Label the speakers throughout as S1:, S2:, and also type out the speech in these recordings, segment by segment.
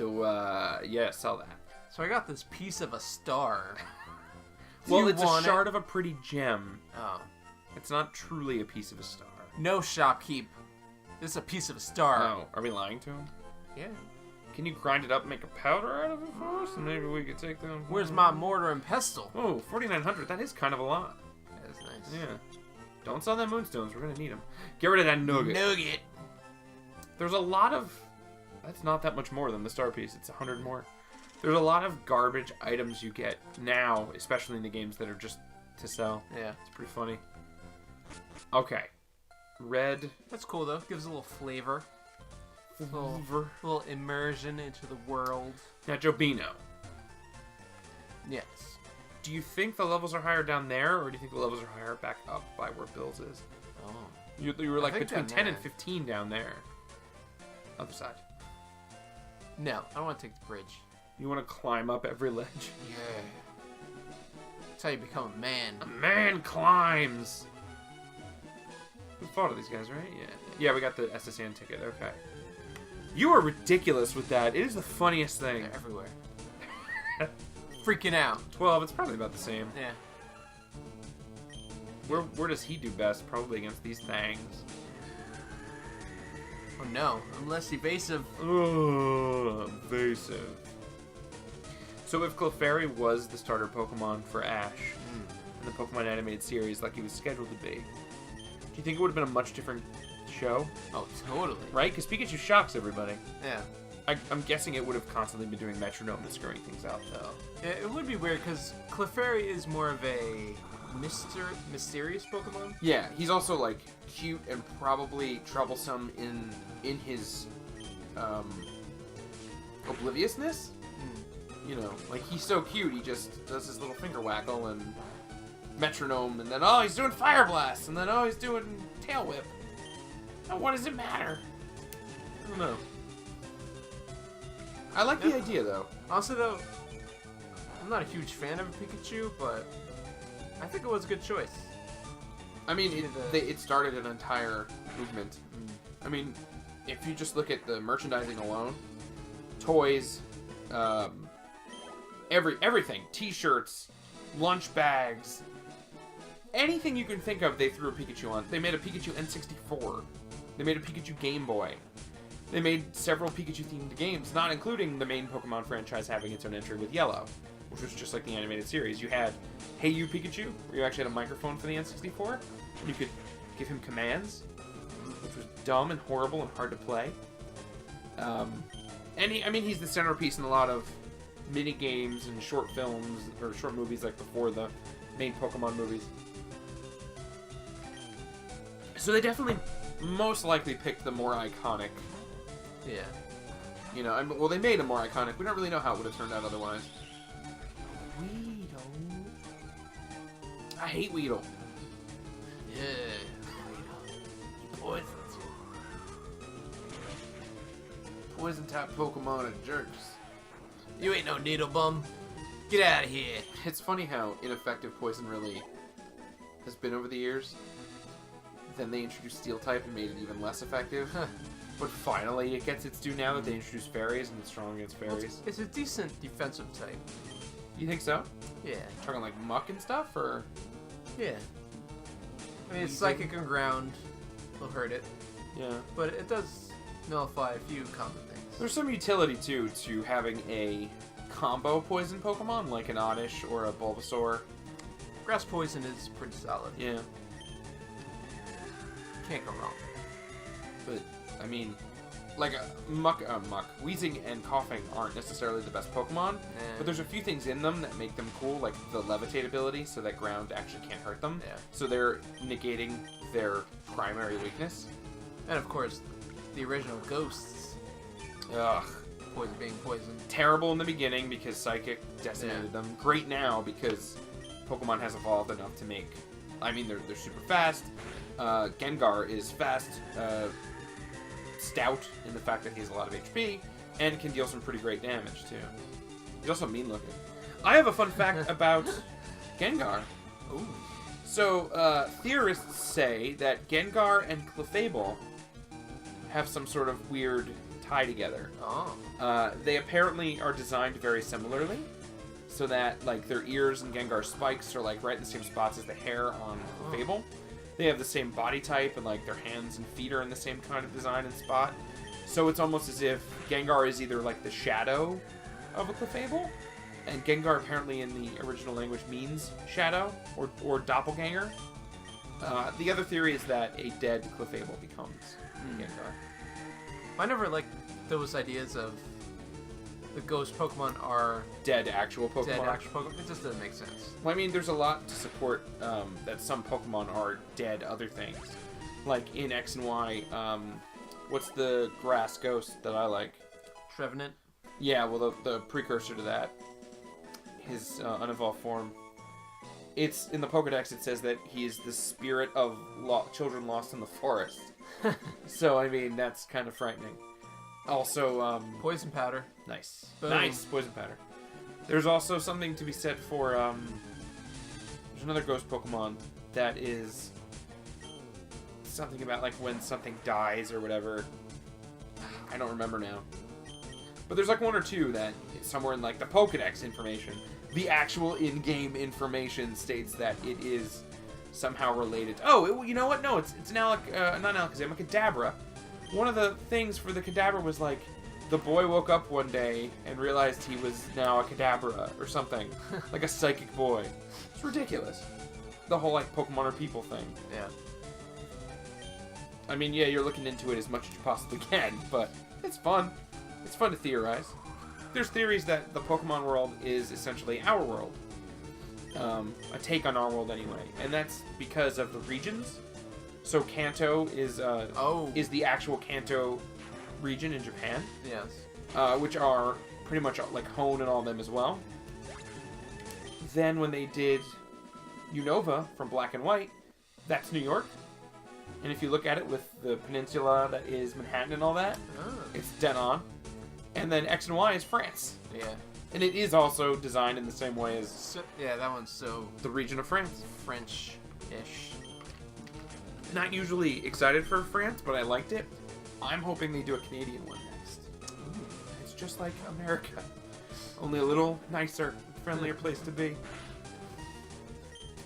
S1: So, yeah, sell that.
S2: So I got this piece of a star.
S1: Well, it's a shard of a pretty gem.
S2: Oh.
S1: It's not truly a piece of a star.
S2: No, shopkeep. This is a piece of a star.
S1: Oh, are we lying to him?
S2: Yeah.
S1: Can you grind it up and make a powder out of it for us? And maybe we could take them.
S2: Where's my mortar and pestle?
S1: Oh, 4,900. That is kind of a lot.
S2: That is nice.
S1: Yeah. Don't sell them moonstones. We're going to need them. Get rid of that nugget. There's a lot of... That's not that much more than the star piece. It's 100 more. There's a lot of garbage items you get now, especially in the games that are just to sell.
S2: Yeah.
S1: It's pretty funny. Okay. Red.
S2: That's cool, though. Gives a little flavor. Little immersion into the world.
S1: Now, Jobino.
S2: Yes.
S1: Do you think the levels are higher down there, or do you think the levels are higher back up by where Bill's is?
S2: Oh.
S1: You were like between 10 and
S2: there.
S1: 15 down there. Other side.
S2: No, I don't want to take the bridge.
S1: You want to climb up every ledge?
S2: Yeah. That's how you become a man.
S1: A man climbs! We fought these guys, right? Yeah. Yeah, we got the SSN ticket. Okay. You are ridiculous with that. It is the funniest thing.
S2: They're everywhere. Freaking out.
S1: 12, it's probably about the same.
S2: Yeah.
S1: Where does he do best? Probably against these things.
S2: Oh no, I'm less evasive.
S1: Ugh, evasive. So if Clefairy was the starter Pokemon for Ash in the Pokemon animated series like he was scheduled to be, do you think it would have been a much different show?
S2: Oh, totally.
S1: Right? Because Pikachu shocks everybody.
S2: Yeah.
S1: I'm guessing it would have constantly been doing metronome and screwing things out, though.
S2: Yeah, it would be weird because Clefairy is more of a mysterious Pokemon.
S1: Yeah, he's also like cute and probably troublesome in his obliviousness. You know, like he's so cute, he just does his little finger waggle and metronome, and then oh he's doing Fire Blast, and then oh he's doing Tail Whip. Now what does it matter? I don't know. I like the idea though.
S2: Also though, I'm not a huge fan of Pikachu, but I think it was a good choice.
S1: I mean, it started an entire movement. I mean, if you just look at the merchandising alone, toys, everything, T-shirts, lunch bags, anything you can think of, they threw a Pikachu on. They made a Pikachu N64. They made a Pikachu Game Boy. They made several Pikachu-themed games, not including the main Pokemon franchise having its own entry with Yellow, which was just like the animated series. You had Hey You Pikachu, where you actually had a microphone for the N64, and you could give him commands, which was dumb and horrible and hard to play. And he's the centerpiece in a lot of mini games and short films or short movies like before the main Pokemon movies. So they definitely most likely picked the more iconic.
S2: Yeah.
S1: You know, well, they made him more iconic. We don't really know how it would have turned out otherwise. Weedle. I hate Weedle.
S2: Yeah. Weedle. He poisons you.
S1: Poison-type Pokemon are jerks.
S2: You ain't no needle bum. Get out of here.
S1: It's funny how ineffective poison really has been over the years. Then they introduced Steel-type and made it even less effective. But finally it gets its due now that they introduced fairies and it's strong against fairies.
S2: It's a decent defensive type.
S1: You think so?
S2: Yeah.
S1: Talking like muck and stuff, or?
S2: Yeah. I mean, it's psychic and ground will hurt it.
S1: Yeah.
S2: But it does nullify a few common things.
S1: There's some utility, too, to having a combo poison Pokemon, like an Oddish or a Bulbasaur.
S2: Grass Poison is pretty solid.
S1: Yeah.
S2: Can't go wrong.
S1: But, I mean, like Wheezing and Coughing aren't necessarily the best Pokemon, but there's a few things in them that make them cool, like the Levitate ability, so that ground actually can't hurt them.
S2: Yeah.
S1: So they're negating their primary weakness.
S2: And of course, the original Ghosts.
S1: Ugh.
S2: Poison being poison.
S1: Terrible in the beginning because Psychic decimated them. Great now because Pokemon has evolved enough to make... I mean, they're super fast. Gengar is fast, stout in the fact that he has a lot of HP, and can deal some pretty great damage, too. He's also mean-looking. I have a fun fact about Gengar.
S2: Ooh.
S1: So, theorists say that Gengar and Clefable have some sort of weird tie together.
S2: Oh.
S1: They apparently are designed very similarly, so that like their ears and Gengar's spikes are like right in the same spots as the hair on Clefable. They have the same body type, and like their hands and feet are in the same kind of design and spot. So it's almost as if Gengar is either like the shadow of a Clefable, and Gengar apparently in the original language means shadow or doppelganger. The other theory is that a dead Clefable becomes Gengar.
S2: I never liked those ideas of the ghost Pokemon are
S1: Dead actual Pokemon.
S2: dead actual Pokemon. It just doesn't make sense.
S1: Well, I mean, there's a lot to support that some Pokemon are dead other things. Like in X and Y, what's the grass ghost that I like?
S2: Trevenant.
S1: Yeah, well, the precursor to that. His unevolved form. It's in the Pokedex. It says that he is the spirit of children lost in the forest. So I mean, that's kind of frightening. Also,
S2: Poison powder.
S1: nice,
S2: Boom.
S1: nice poison powder. There's also something to be said for there's another ghost Pokemon that is something about like when something dies or whatever. I don't remember now. But there's like one or two that somewhere in like the Pokedex information, the actual in-game information states that it is somehow related. Oh, you know what? No, it's an not an Alakazam, a Kadabra. One of the things for the Kadabra was like the boy woke up one day and realized he was now a Kadabra or something, like a psychic boy. It's ridiculous. The whole like Pokemon or people thing.
S2: Yeah.
S1: I mean, yeah, you're looking into it as much as you possibly can, but it's fun. It's fun to theorize. There's theories that the Pokemon world is essentially our world. A take on our world anyway. And that's because of the regions. So Kanto is the actual Kanto region in Japan.
S2: Yes.
S1: Which are pretty much like Hone and all them as well. Then when they did Unova from Black and White, that's New York. And if you look at it with the peninsula that is Manhattan and all that, it's dead on. And then X and Y is France.
S2: Yeah.
S1: And it is also designed in the same way as
S2: Yeah, that one's so
S1: the region of France.
S2: French-ish.
S1: Not usually excited for France, but I liked it. I'm hoping they do a Canadian one next. Ooh, it's just like America. Only a little nicer, friendlier place to be.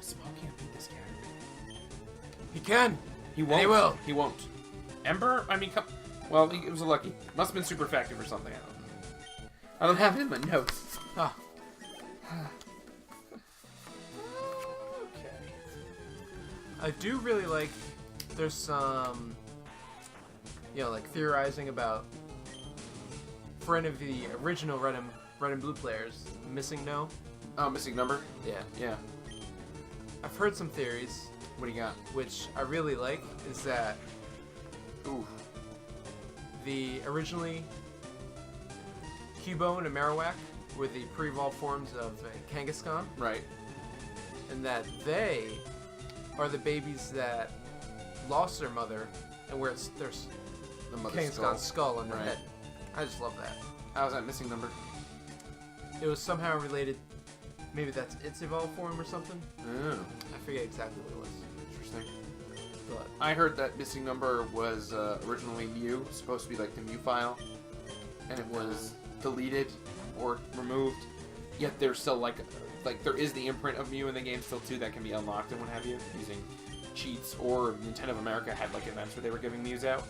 S1: Smoke can't beat this guy.
S2: He can!
S1: He won't.
S2: And he will.
S1: He won't. Ember? I mean, come... Well, it was a lucky. Must have been super effective or something. I don't have it in my notes.
S2: Ah.
S1: Okay.
S2: I do really like... There's some... like theorizing about... For any of the original Red and Blue players, Missing No.
S1: Oh, missing number?
S2: Yeah.
S1: Yeah.
S2: I've heard some theories,
S1: What do you got?
S2: which I really like, is that
S1: Ooh.
S2: the originally Cubone and Marowak were the pre-evolved forms of Kangaskhan,
S1: Right.
S2: and that they are the babies that lost their mother, and where it's there's
S1: The mother's
S2: Kangaskhan's skull on their
S1: Right.
S2: head. I just love that.
S1: How's that missing number?
S2: It was somehow related. Maybe that's its evolved form or something.
S1: Oh,
S2: I forget exactly what it was.
S1: interesting.
S2: But
S1: I heard that missing number was originally Mew, supposed to be like the Mew file, and it was deleted or removed. Yet there's still like there is the imprint of Mew in the game still too that can be unlocked and what have you using cheats, or Nintendo of America had like events where they were giving Mews out.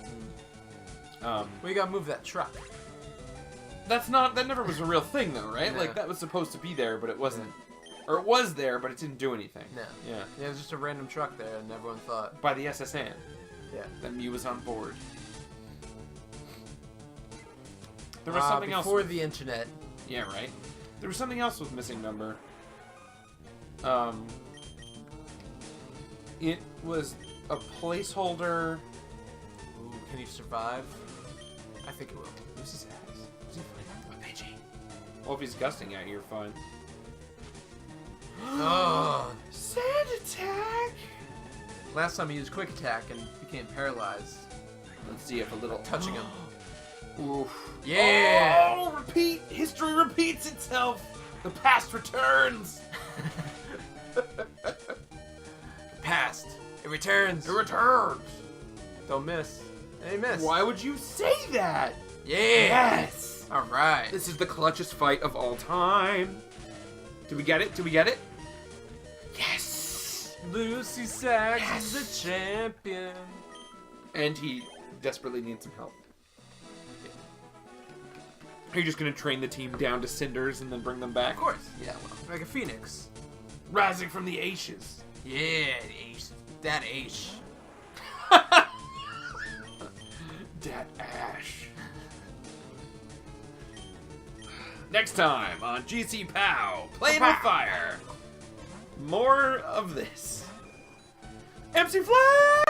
S2: well, you gotta move that truck.
S1: That never was a real thing though, right?
S2: No.
S1: Like that was supposed to be there, but it wasn't. Or it was there, but it didn't do anything.
S2: No.
S1: Yeah.
S2: Yeah, it was just a random truck there, and everyone thought,
S1: By the SSN,
S2: yeah.
S1: that Mew was on board. There was something else.
S2: Before the internet.
S1: Yeah, right. There was something else with missing number. It was a placeholder.
S2: Ooh, can you survive? I think it will.
S1: What's his ass? Is he fine? A Pidgey. Well, if he's gusting at you, you're fine.
S2: Oh.
S1: Sand attack!
S2: Last time he used Quick Attack and became paralyzed.
S1: Let's see if a little
S2: Touching him.
S1: Oof.
S2: Yeah!
S1: Oh, repeat! History repeats itself! The past returns!
S2: Past. It returns.
S1: It returns!
S2: Don't miss. And he missed.
S1: Why would you say that?
S2: Yeah.
S1: Yes!
S2: All right.
S1: This is the clutchest fight of all time. Did we get it? Did we get it? Yes!
S2: Lucy Sacks is the champion.
S1: And he desperately needs some help. Are you just gonna train the team down to cinders and then bring them back?
S2: Of course.
S1: Yeah, well.
S2: Like a phoenix.
S1: Rising from the ashes.
S2: Yeah, Ace. That Ace.
S1: Dat Ash. Next time on GC POW, playing with fire. More of this. MC Flash!